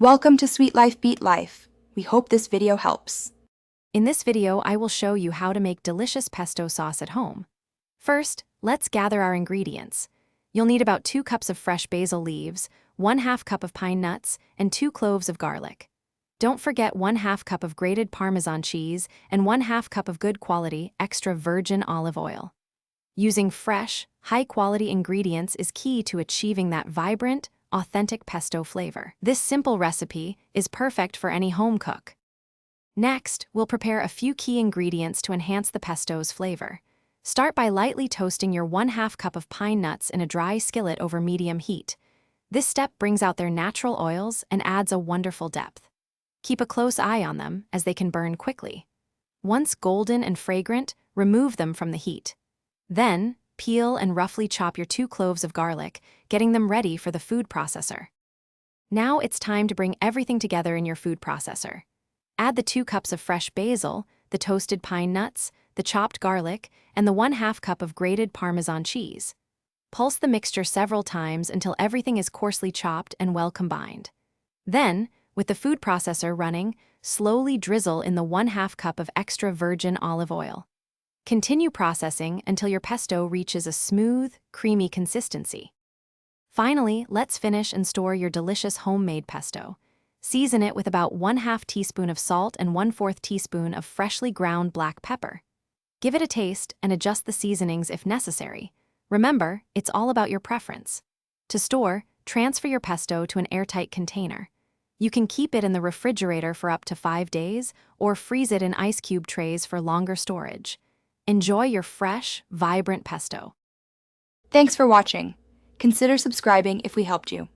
Welcome to Sweet Life Beat Life. We hope this video helps. In this video, I will show you how to make delicious pesto sauce at home. First, let's gather our ingredients. You'll need about 2 cups of fresh basil leaves, 1/2 cup of pine nuts, and 2 cloves of garlic. Don't forget 1/2 cup of grated Parmesan cheese and 1/2 cup of good quality extra virgin olive oil. Using fresh, high-quality ingredients is key to achieving that vibrant, authentic pesto flavor. This simple recipe is perfect for any home cook. Next, we'll prepare a few key ingredients to enhance the pesto's flavor. Start by lightly toasting your 1/2 cup of pine nuts in a dry skillet over medium heat. This step brings out their natural oils and adds a wonderful depth. Keep a close eye on them, as they can burn quickly. Once golden and fragrant, remove them from the heat. Then, peel and roughly chop your 2 cloves of garlic, getting them ready for the food processor. Now it's time to bring everything together in your food processor. Add the 2 cups of fresh basil, the toasted pine nuts, the chopped garlic, and the 1/2 cup of grated Parmesan cheese. Pulse the mixture several times until everything is coarsely chopped and well combined. Then, with the food processor running, slowly drizzle in the 1/2 cup of extra virgin olive oil. Continue processing until your pesto reaches a smooth, creamy consistency. Finally, let's finish and store your delicious homemade pesto. Season it with about 1/2 teaspoon of salt and 1/4 teaspoon of freshly ground black pepper. Give it a taste and adjust the seasonings if necessary. Remember, it's all about your preference. To store, transfer your pesto to an airtight container. You can keep it in the refrigerator for up to 5 days or freeze it in ice cube trays for longer storage. Enjoy your fresh, vibrant pesto. Thanks for watching. Consider subscribing if we helped you.